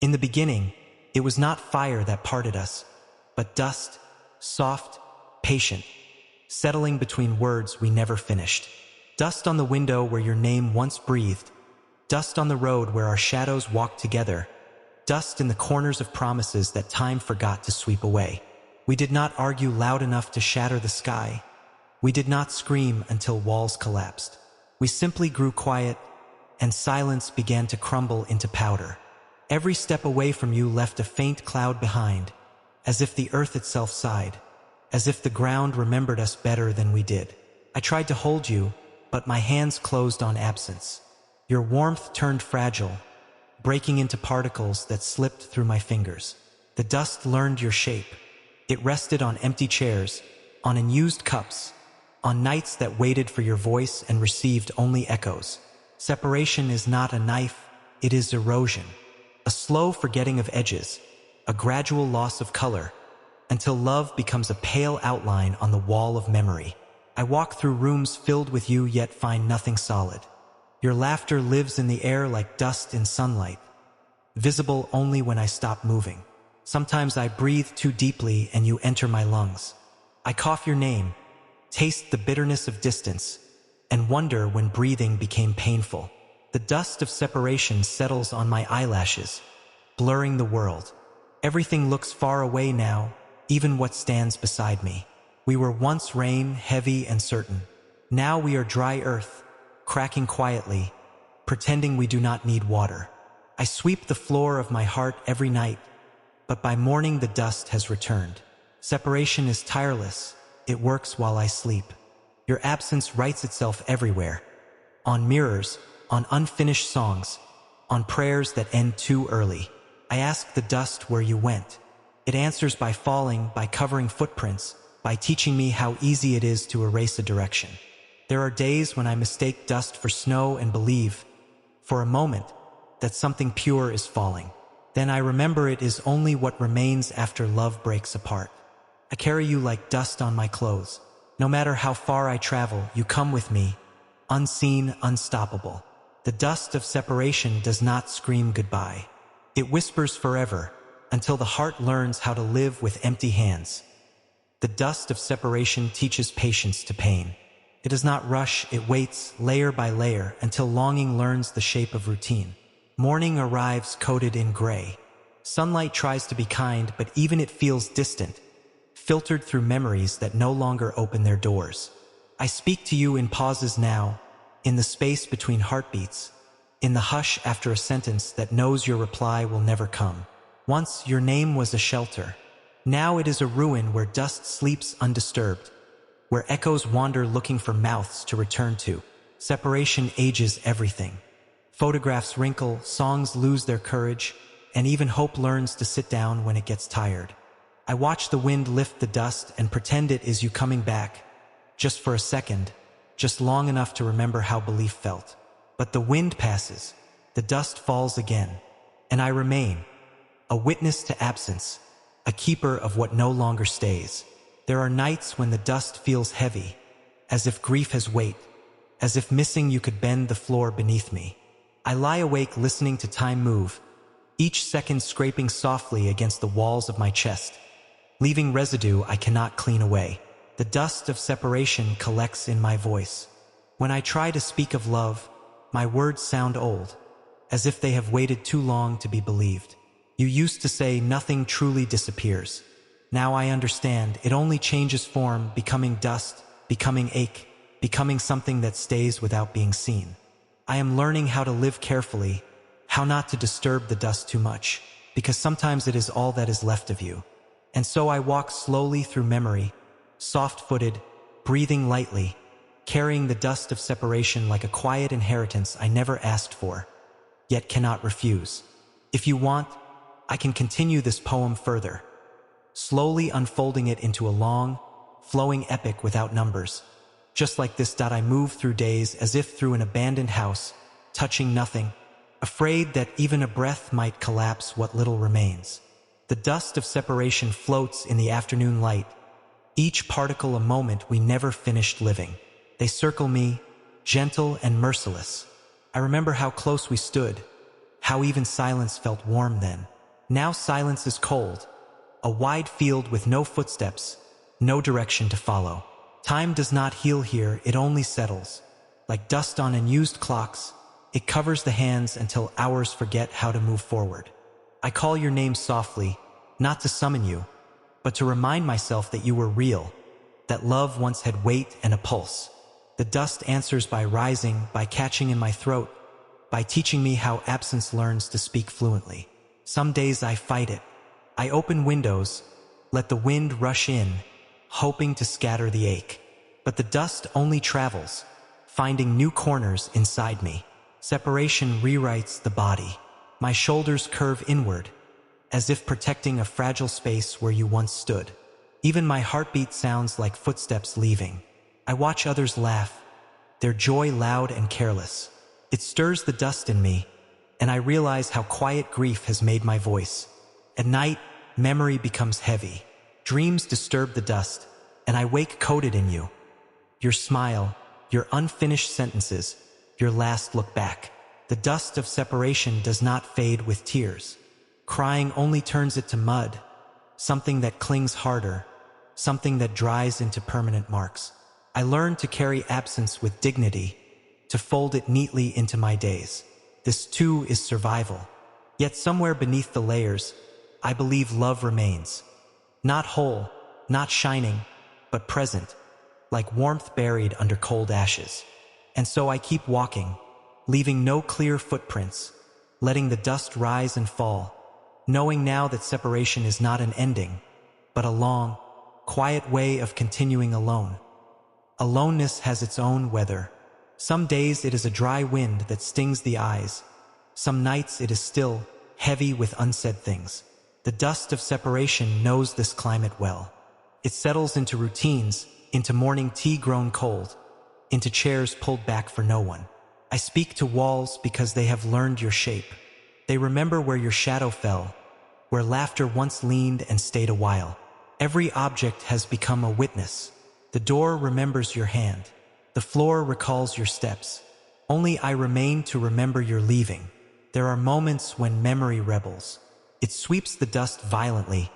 In the beginning, it was not fire that parted us, but dust, soft, patient, settling between words we never finished. Dust on the window where your name once breathed, dust on the road where our shadows walked together, dust in the corners of promises that time forgot to sweep away. We did not argue loud enough to shatter the sky. We did not scream until walls collapsed. We simply grew quiet, and silence began to crumble into powder. Every step away from you left a faint cloud behind, as if the earth itself sighed, as if the ground remembered us better than we did. I tried to hold you, but my hands closed on absence. Your warmth turned fragile, breaking into particles that slipped through my fingers. The dust learned your shape. It rested on empty chairs, on unused cups, on nights that waited for your voice and received only echoes. Separation is not a knife, it is erosion. A slow forgetting of edges, a gradual loss of color, until love becomes a pale outline on the wall of memory. I walk through rooms filled with you yet find nothing solid. Your laughter lives in the air like dust in sunlight, visible only when I stop moving. Sometimes I breathe too deeply and you enter my lungs. I cough your name, taste the bitterness of distance, and wonder when breathing became painful. The dust of separation settles on my eyelashes, blurring the world. Everything looks far away now, even what stands beside me. We were once rain, heavy and certain. Now we are dry earth, cracking quietly, pretending we do not need water. I sweep the floor of my heart every night, but by morning the dust has returned. Separation is tireless, it works while I sleep. Your absence writes itself everywhere. On mirrors, on unfinished songs, on prayers that end too early. I ask the dust where you went. It answers by falling, by covering footprints, by teaching me how easy it is to erase a direction. There are days when I mistake dust for snow and believe, for a moment, that something pure is falling. Then I remember it is only what remains after love breaks apart. I carry you like dust on my clothes. No matter how far I travel, you come with me, unseen, unstoppable. The dust of separation does not scream goodbye. It whispers forever, until the heart learns how to live with empty hands. The dust of separation teaches patience to pain. It does not rush, it waits, layer by layer, until longing learns the shape of routine. Morning arrives coated in gray. Sunlight tries to be kind, but even it feels distant, filtered through memories that no longer open their doors. I speak to you in pauses now, in the space between heartbeats, in the hush after a sentence that knows your reply will never come. Once your name was a shelter. Now it is a ruin where dust sleeps undisturbed, where echoes wander looking for mouths to return to. Separation ages everything. Photographs wrinkle, songs lose their courage, and even hope learns to sit down when it gets tired. I watch the wind lift the dust and pretend it is you coming back, just for a second, just long enough to remember how belief felt. But the wind passes, the dust falls again, and I remain, a witness to absence, a keeper of what no longer stays. There are nights when the dust feels heavy, as if grief has weight, as if missing you could bend the floor beneath me. I lie awake listening to time move, each second scraping softly against the walls of my chest, leaving residue I cannot clean away. The dust of separation collects in my voice. When I try to speak of love, my words sound old, as if they have waited too long to be believed. You used to say nothing truly disappears. Now I understand, it only changes form, becoming dust, becoming ache, becoming something that stays without being seen. I am learning how to live carefully, how not to disturb the dust too much, because sometimes it is all that is left of you. And so I walk slowly through memory, soft-footed, breathing lightly, carrying the dust of separation like a quiet inheritance I never asked for, yet cannot refuse. If you want, I can continue this poem further, slowly unfolding it into a long, flowing epic without numbers. Just like this, I move through days as if through an abandoned house, touching nothing, afraid that even a breath might collapse what little remains. The dust of separation floats in the afternoon light, each particle a moment we never finished living. They circle me, gentle and merciless. I remember how close we stood, how even silence felt warm then. Now silence is cold, a wide field with no footsteps, no direction to follow. Time does not heal here, it only settles. Like dust on unused clocks, it covers the hands until hours forget how to move forward. I call your name softly, not to summon you, but to remind myself that you were real, that love once had weight and a pulse. The dust answers by rising, by catching in my throat, by teaching me how absence learns to speak fluently. Some days I fight it. I open windows, let the wind rush in, hoping to scatter the ache. But the dust only travels, finding new corners inside me. Separation rewrites the body. My shoulders curve inward, as if protecting a fragile space where you once stood. Even my heartbeat sounds like footsteps leaving. I watch others laugh, their joy loud and careless. It stirs the dust in me, and I realize how quiet grief has made my voice. At night, memory becomes heavy. Dreams disturb the dust, and I wake coated in you. Your smile, your unfinished sentences, your last look back. The dust of separation does not fade with tears. Crying only turns it to mud, something that clings harder, something that dries into permanent marks. I learned to carry absence with dignity, to fold it neatly into my days. This too is survival. Yet somewhere beneath the layers, I believe love remains. Not whole, not shining, but present, like warmth buried under cold ashes. And so I keep walking, leaving no clear footprints, letting the dust rise and fall, knowing now that separation is not an ending, but a long, quiet way of continuing alone. Aloneness has its own weather. Some days it is a dry wind that stings the eyes. Some nights it is still, heavy with unsaid things. The dust of separation knows this climate well. It settles into routines, into morning tea grown cold, into chairs pulled back for no one. I speak to walls because they have learned your shape. They remember where your shadow fell, where laughter once leaned and stayed a while. Every object has become a witness. The door remembers your hand. The floor recalls your steps. Only I remain to remember your leaving. There are moments when memory rebels. It sweeps the dust violently,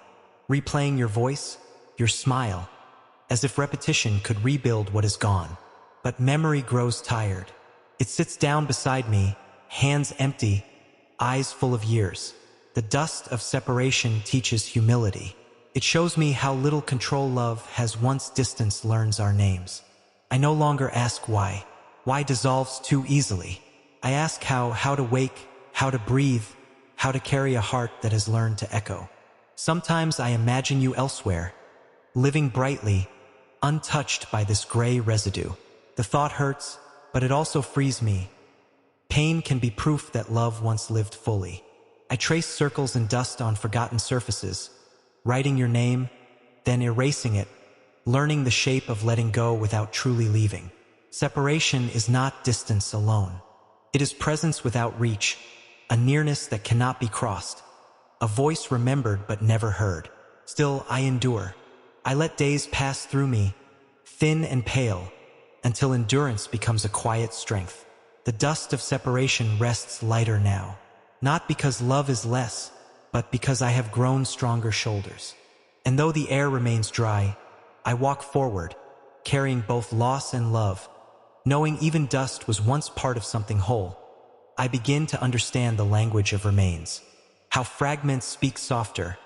replaying your voice, your smile, as if repetition could rebuild what is gone. But memory grows tired. It sits down beside me, hands empty, eyes full of years. The dust of separation teaches humility. It shows me how little control love has once distance learns our names. I no longer ask why. Why dissolves too easily. I ask how to wake, how to breathe, how to carry a heart that has learned to echo. Sometimes I imagine you elsewhere, living brightly, untouched by this gray residue. The thought hurts, but it also frees me. Pain can be proof that love once lived fully. I trace circles and dust on forgotten surfaces, writing your name, then erasing it, learning the shape of letting go without truly leaving. Separation is not distance alone. It is presence without reach, a nearness that cannot be crossed, a voice remembered but never heard. Still, I endure. I let days pass through me, thin and pale, until endurance becomes a quiet strength. The dust of separation rests lighter now, not because love is less, but because I have grown stronger shoulders. And though the air remains dry, I walk forward, carrying both loss and love, knowing even dust was once part of something whole. I begin to understand the language of remains, how fragments speak softer,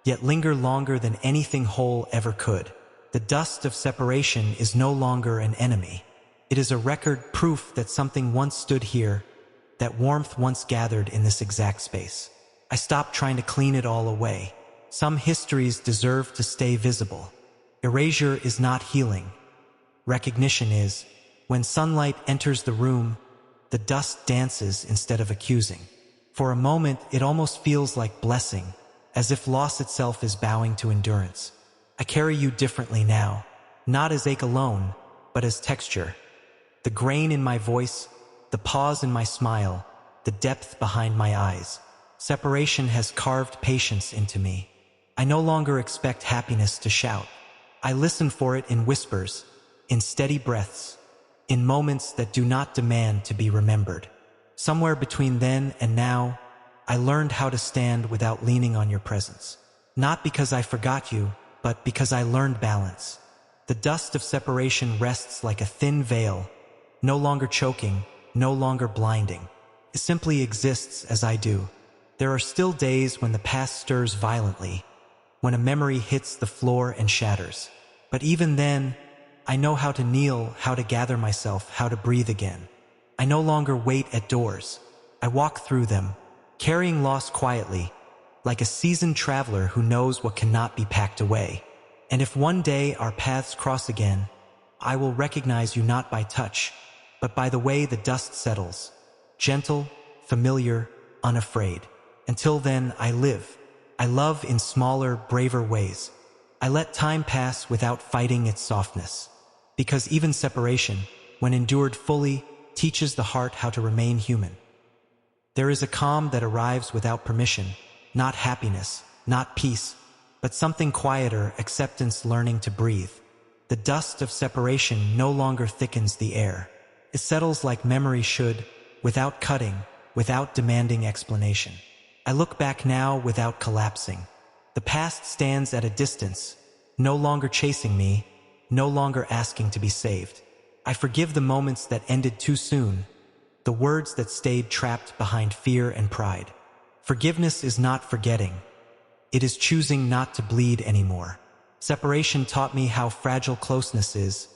yet linger longer than anything whole ever could. The dust of separation is no longer an enemy. It is a record, proof that something once stood here, that warmth once gathered in this exact space. I stopped trying to clean it all away. Some histories deserve to stay visible. Erasure is not healing. Recognition is. When sunlight enters the room, the dust dances instead of accusing. For a moment, it almost feels like blessing, as if loss itself is bowing to endurance. I carry you differently now, not as ache alone, but as texture. The grain in my voice, the pause in my smile, the depth behind my eyes. Separation has carved patience into me. I no longer expect happiness to shout. I listen for it in whispers, in steady breaths, in moments that do not demand to be remembered. Somewhere between then and now, I learned how to stand without leaning on your presence. Not because I forgot you, but because I learned balance. The dust of separation rests like a thin veil, no longer choking, no longer blinding. It simply exists as I do. There are still days when the past stirs violently, when a memory hits the floor and shatters. But even then, I know how to kneel, how to gather myself, how to breathe again. I no longer wait at doors. I walk through them, carrying loss quietly, like a seasoned traveler who knows what cannot be packed away. And if one day our paths cross again, I will recognize you not by touch, but by the way the dust settles, gentle, familiar, unafraid. Until then, I live. I love in smaller, braver ways. I let time pass without fighting its softness. Because even separation, when endured fully, teaches the heart how to remain human. There is a calm that arrives without permission, not happiness, not peace, but something quieter, acceptance, learning to breathe. The dust of separation no longer thickens the air. It settles like memory should, without cutting, without demanding explanation. I look back now without collapsing. The past stands at a distance, no longer chasing me, no longer asking to be saved. I forgive the moments that ended too soon, the words that stayed trapped behind fear and pride. Forgiveness is not forgetting. It is choosing not to bleed anymore. Separation taught me how fragile closeness is,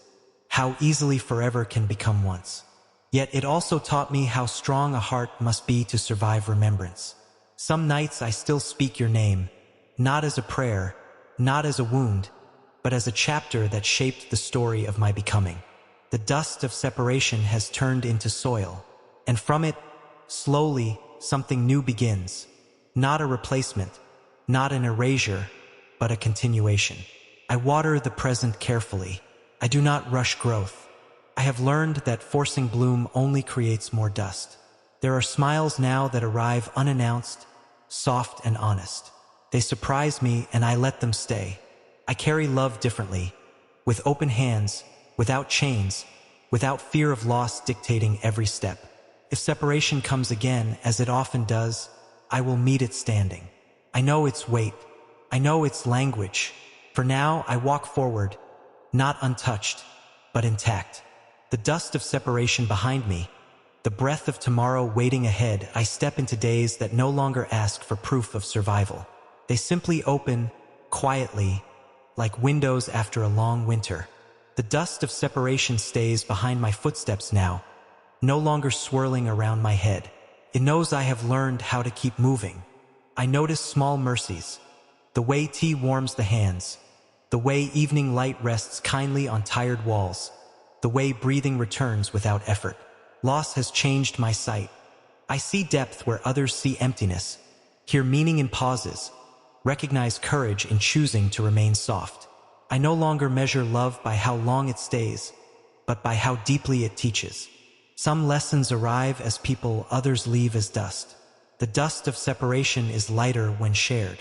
how easily forever can become once. Yet it also taught me how strong a heart must be to survive remembrance. Some nights I still speak your name, not as a prayer, not as a wound, but as a chapter that shaped the story of my becoming. The dust of separation has turned into soil, and from it, slowly, something new begins. Not a replacement, not an erasure, but a continuation. I water the present carefully. I do not rush growth. I have learned that forcing bloom only creates more dust. There are smiles now that arrive unannounced, soft and honest. They surprise me and I let them stay. I carry love differently, with open hands, without chains, without fear of loss dictating every step. If separation comes again, as it often does, I will meet it standing. I know its weight. I know its language. For now, I walk forward, not untouched, but intact. The dust of separation behind me, the breath of tomorrow waiting ahead, I step into days that no longer ask for proof of survival. They simply open, quietly, like windows after a long winter. The dust of separation stays behind my footsteps now, no longer swirling around my head. It knows I have learned how to keep moving. I notice small mercies, the way tea warms the hands, the way evening light rests kindly on tired walls, the way breathing returns without effort. Loss has changed my sight. I see depth where others see emptiness, hear meaning in pauses, recognize courage in choosing to remain soft. I no longer measure love by how long it stays, but by how deeply it teaches. Some lessons arrive as people, others leave as dust. The dust of separation is lighter when shared.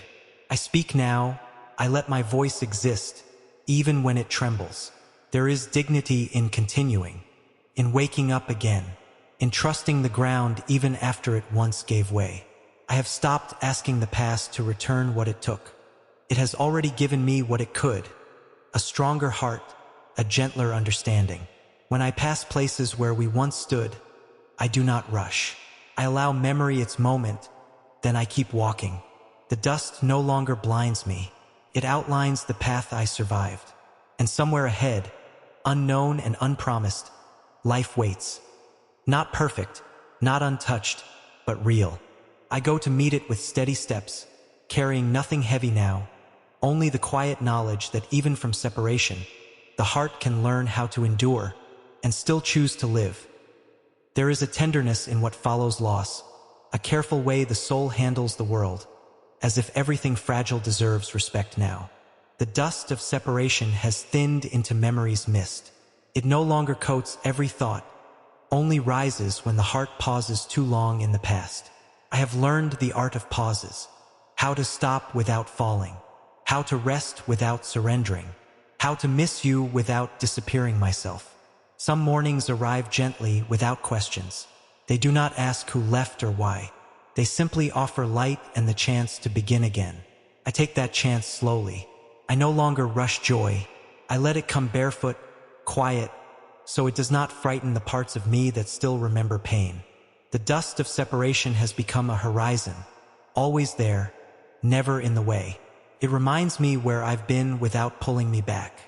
I speak now, I let my voice exist, even when it trembles. There is dignity in continuing, in waking up again, in trusting the ground even after it once gave way. I have stopped asking the past to return what it took. It has already given me what it could, a stronger heart, a gentler understanding. When I pass places where we once stood, I do not rush. I allow memory its moment, then I keep walking. The dust no longer blinds me. It outlines the path I survived. And somewhere ahead, unknown and unpromised, life waits. Not perfect, not untouched, but real. I go to meet it with steady steps, carrying nothing heavy now, only the quiet knowledge that even from separation, the heart can learn how to endure and still choose to live. There is a tenderness in what follows loss, a careful way the soul handles the world, as if everything fragile deserves respect now. The dust of separation has thinned into memory's mist. It no longer coats every thought, only rises when the heart pauses too long in the past. I have learned the art of pauses, how to stop without falling, how to rest without surrendering, how to miss you without disappearing myself. Some mornings arrive gently without questions. They do not ask who left or why. They simply offer light and the chance to begin again. I take that chance slowly. I no longer rush joy. I let it come barefoot, quiet, so it does not frighten the parts of me that still remember pain. The dust of separation has become a horizon, always there, never in the way. It reminds me where I've been without pulling me back.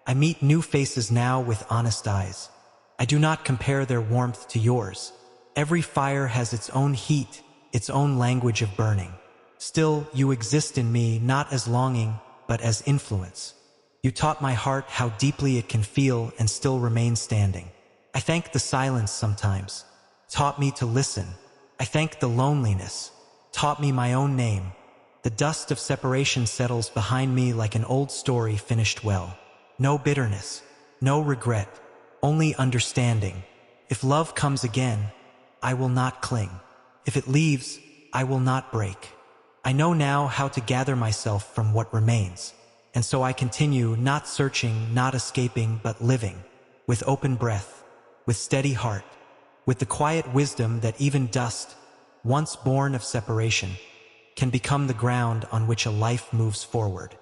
I meet new faces now with honest eyes. I do not compare their warmth to yours. Every fire has its own heat, its own language of burning. Still, you exist in me not as longing, but as influence. You taught my heart how deeply it can feel and still remain standing. I thank the silence sometimes, taught me to listen. I thank the loneliness, taught me my own name. The dust of separation settles behind me like an old story finished well. No bitterness, no regret, only understanding. If love comes again, I will not cling. If it leaves, I will not break. I know now how to gather myself from what remains. And so I continue, not searching, not escaping, but living, with open breath, with steady heart, with the quiet wisdom that even dust, once born of separation, can become the ground on which a life moves forward.